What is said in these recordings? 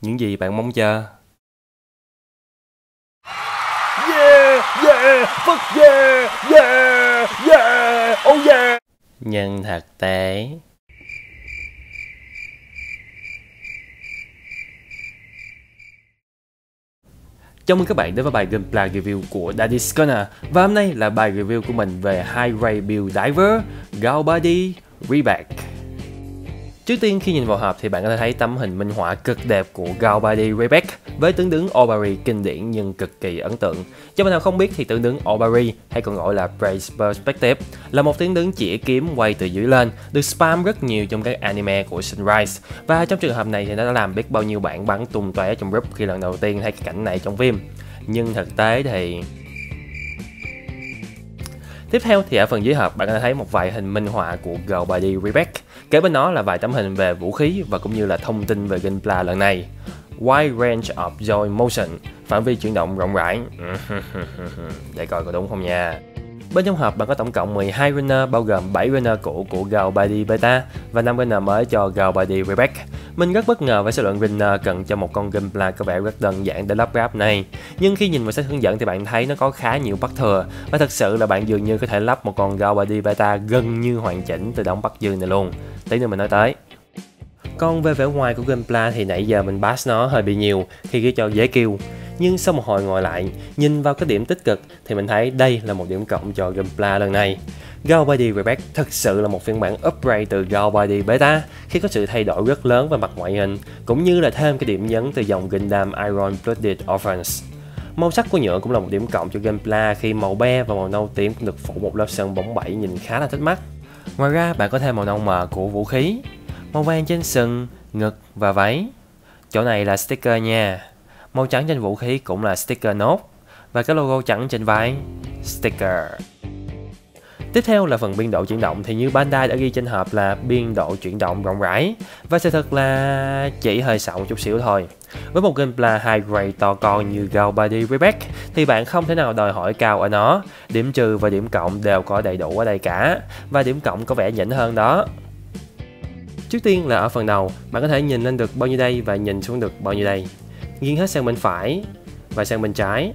Những gì bạn mong chờ? Yeah, yeah, fuck yeah, yeah, yeah, oh yeah. Nhưng thực tế, chào mừng các bạn đến với bài gameplay review của Daddy Scanner. Và hôm nay là bài review của mình về High Ray Build Diver Galbadi Reback. Trước tiên khi nhìn vào hộp thì bạn có thể thấy tấm hình minh họa cực đẹp của Galbadi Reback với tướng đứng Obari kinh điển nhưng cực kỳ ấn tượng. Cho bạn nào không biết thì tướng đứng Obari hay còn gọi là Brace Perspective là một tướng đứng chĩa kiếm quay từ dưới lên, được spam rất nhiều trong các anime của Sunrise. Và trong trường hợp này thì nó đã làm biết bao nhiêu bạn bắn tung tóe trong group khi lần đầu tiên thấy cái cảnh này trong phim. Nhưng thực tế thì... Tiếp theo thì ở phần dưới hộp bạn có thể thấy một vài hình minh họa của Galbadi Reback. Kế bên đó là vài tấm hình về vũ khí và cũng như là thông tin về gameplay lần này. Wide range of joy motion, phạm vi chuyển động rộng rãi. Để coi có đúng không nha. Bên trong hộp bạn có tổng cộng 12 runner bao gồm 7 runner cũ của Galbadi Beta và 5 runner mới cho Galbadi Reback. Mình rất bất ngờ với số lượng runner cần cho một con gameplay có vẻ rất đơn giản để lắp ráp này. Nhưng khi nhìn vào sách hướng dẫn thì bạn thấy nó có khá nhiều bắt thừa và thật sự là bạn dường như có thể lắp một con Galbadi Beta gần như hoàn chỉnh từ đống bắt dư này luôn. Tí nữa mình nói tới. Còn về vẻ ngoài của gameplay thì nãy giờ mình bash nó hơi bị nhiều khi ghi cho dễ kêu. Nhưng sau một hồi ngồi lại, nhìn vào cái điểm tích cực thì mình thấy đây là một điểm cộng cho gameplay lần này. Galbadi Reback thực sự là một phiên bản upgrade từ Galbadi Beta khi có sự thay đổi rất lớn về mặt ngoại hình, cũng như là thêm cái điểm nhấn từ dòng Gundam Iron Blooded Orphans. Màu sắc của nhựa cũng là một điểm cộng cho gameplay khi màu be và màu nâu tím cũng được phủ một lớp sơn bóng bẩy nhìn khá là thích mắt. Ngoài ra bạn có thêm màu nâu mờ của vũ khí, màu vàng trên sừng, ngực và váy. Chỗ này là sticker nha. Màu trắng trên vũ khí cũng là sticker nốt. Và cái logo trắng trên vai, sticker. Tiếp theo là phần biên độ chuyển động thì như Bandai đã ghi trên hộp là biên độ chuyển động rộng rãi. Và sự thật là chỉ hơi xạo một chút xíu thôi. Với một gameplay high grade to con như Galbadi Reback thì bạn không thể nào đòi hỏi cao ở nó. Điểm trừ và điểm cộng đều có đầy đủ ở đây cả. Và điểm cộng có vẻ nhỉnh hơn đó. Trước tiên là ở phần đầu, bạn có thể nhìn lên được bao nhiêu đây và nhìn xuống được bao nhiêu đây. Nghiêng hết sang bên phải và sang bên trái.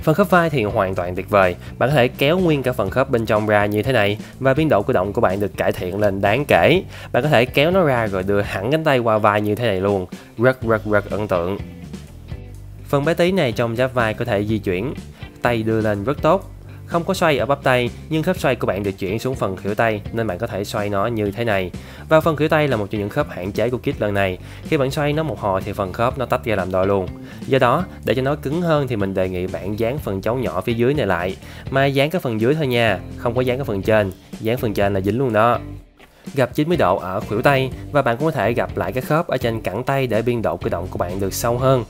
Phần khớp vai thì hoàn toàn tuyệt vời, bạn có thể kéo nguyên cả phần khớp bên trong ra như thế này và biên độ cử động của bạn được cải thiện lên đáng kể. Bạn có thể kéo nó ra rồi đưa hẳn cánh tay qua vai như thế này luôn, rất ấn tượng. Phần bé tí này trong giáp vai có thể di chuyển, tay đưa lên rất tốt. Không có xoay ở bắp tay, nhưng khớp xoay của bạn được chuyển xuống phần khuỷu tay nên bạn có thể xoay nó như thế này. Và phần khuỷu tay là một trong những khớp hạn chế của kit lần này. Khi bạn xoay nó một hồi thì phần khớp nó tách ra làm đôi luôn. Do đó, để cho nó cứng hơn thì mình đề nghị bạn dán phần chống nhỏ phía dưới này lại. Mà dán cái phần dưới thôi nha, không có dán cái phần trên. Dán phần trên là dính luôn đó. Gập 90 độ ở khuỷu tay và bạn cũng có thể gập lại cái khớp ở trên cẳng tay để biên độ cử động của bạn được sâu hơn.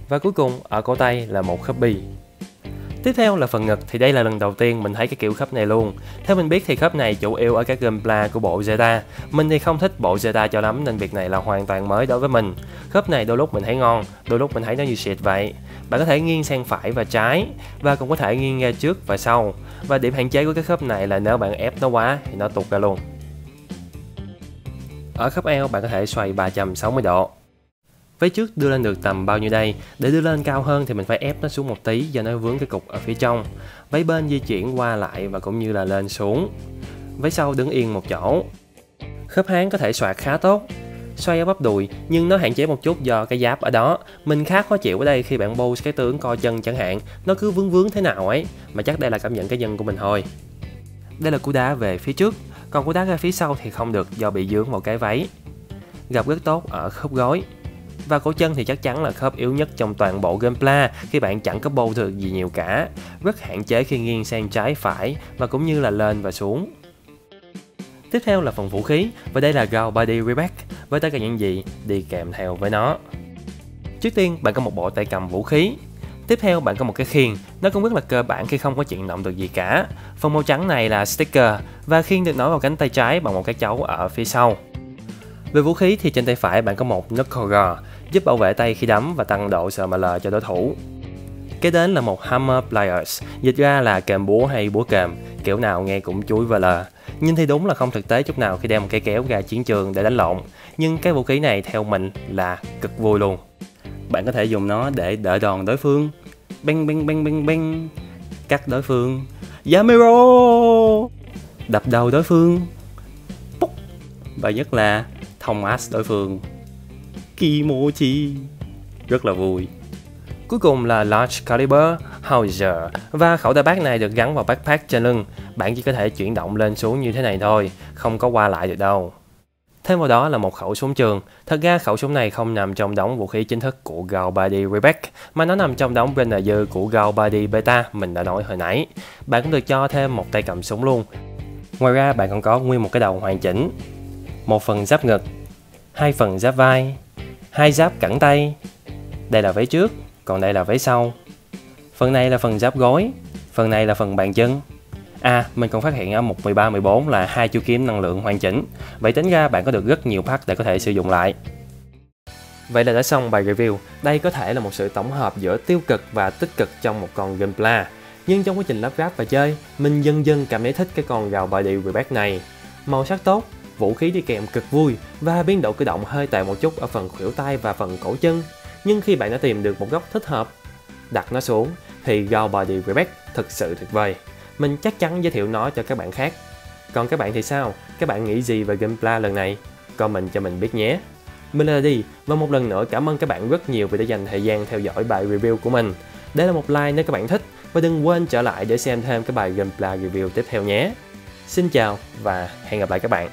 Và cuối cùng ở cổ tay là một khớp bi. Tiếp theo là phần ngực thì đây là lần đầu tiên mình thấy cái kiểu khớp này luôn. Theo mình biết thì khớp này chủ yếu ở các gameplay của bộ Zeta. Mình thì không thích bộ Zeta cho lắm nên việc này là hoàn toàn mới đối với mình. Khớp này đôi lúc mình thấy ngon, đôi lúc mình thấy nó như shit vậy. Bạn có thể nghiêng sang phải và trái và cũng có thể nghiêng ra trước và sau. Và điểm hạn chế của cái khớp này là nếu bạn ép nó quá thì nó tụt ra luôn. Ở khớp eo bạn có thể xoay 360 độ. Váy trước đưa lên được tầm bao nhiêu đây? Để đưa lên cao hơn thì mình phải ép nó xuống một tí do nó vướng cái cục ở phía trong. Váy bên di chuyển qua lại và cũng như là lên xuống. Váy sau đứng yên một chỗ. Khớp háng có thể xoạc khá tốt. Xoay ở bắp đùi nhưng nó hạn chế một chút do cái giáp ở đó. Mình khá khó chịu ở đây khi bạn pose cái tướng co chân chẳng hạn. Nó cứ vướng thế nào ấy. Mà chắc đây là cảm nhận cá nhân của mình thôi. Đây là cú đá về phía trước. Còn cú đá ra phía sau thì không được do bị dướng vào cái váy. Gặp rất tốt ở khớp gối. Và cổ chân thì chắc chắn là khớp yếu nhất trong toàn bộ gameplay khi bạn chẳng có bow được gì nhiều cả. Rất hạn chế khi nghiêng sang trái phải và cũng như là lên và xuống. Tiếp theo là phần vũ khí và đây là Galbadi Reback với tất cả những gì đi kèm theo với nó. Trước tiên bạn có một bộ tay cầm vũ khí. Tiếp theo bạn có một cái khiên, nó cũng rất là cơ bản khi không có chuyển động được gì cả. Phần màu trắng này là sticker và khiên được nối vào cánh tay trái bằng một cái chấu ở phía sau. Về vũ khí thì trên tay phải bạn có một knuckle guard giúp bảo vệ tay khi đấm và tăng độ SML cho đối thủ. Kế đến là một hammer pliers, dịch ra là kềm búa hay búa kềm, kiểu nào nghe cũng chúi VL. Nhìn thì đúng là không thực tế chút nào khi đem một cây kéo ra chiến trường để đánh lộn, nhưng cái vũ khí này theo mình là cực vui luôn. Bạn có thể dùng nó để đỡ đòn đối phương, beng beng beng beng beng, cắt đối phương, Yamero, đập đầu đối phương, Púc. Và nhất là thông ás đối phương, Kimochi, rất là vui. Cuối cùng là Large Caliber Howitzer, và khẩu đại bác này được gắn vào backpack trên lưng. Bạn chỉ có thể chuyển động lên xuống như thế này thôi, không có qua lại được đâu. Thêm vào đó là một khẩu súng trường. Thật ra khẩu súng này không nằm trong đống vũ khí chính thức của Gao Body Rebec, mà nó nằm trong đống banner dư của Gao Body Beta mình đã nói hồi nãy. Bạn cũng được cho thêm một tay cầm súng luôn. Ngoài ra bạn còn có nguyên một cái đầu hoàn chỉnh, một phần giáp ngực, 2 phần giáp vai, 2 giáp cẳng tay. Đây là váy trước, còn đây là váy sau. Phần này là phần giáp gối, phần này là phần bàn chân. Mình còn phát hiện ở mục 13-14 là 2 chu kiếm năng lượng hoàn chỉnh. Vậy tính ra bạn có được rất nhiều pack để có thể sử dụng lại. Vậy là đã xong bài review. Đây có thể là một sự tổng hợp giữa tiêu cực và tích cực trong một con Gunpla. Nhưng trong quá trình lắp ráp và chơi, mình dần dần cảm thấy thích cái con Gao Body Rebec này. Màu sắc tốt, vũ khí đi kèm cực vui và biến độ cử động hơi tệ một chút ở phần khuỷu tay và phần cổ chân. Nhưng khi bạn đã tìm được một góc thích hợp, đặt nó xuống, thì Gao Body Rebec thực sự tuyệt vời. Mình chắc chắn giới thiệu nó cho các bạn khác. Còn các bạn thì sao? Các bạn nghĩ gì về Gunpla lần này? Comment cho mình biết nhé. Mình là Đi, và một lần nữa cảm ơn các bạn rất nhiều vì đã dành thời gian theo dõi bài review của mình. Để lại một like nếu các bạn thích, và đừng quên trở lại để xem thêm các bài Gunpla review tiếp theo nhé. Xin chào và hẹn gặp lại các bạn.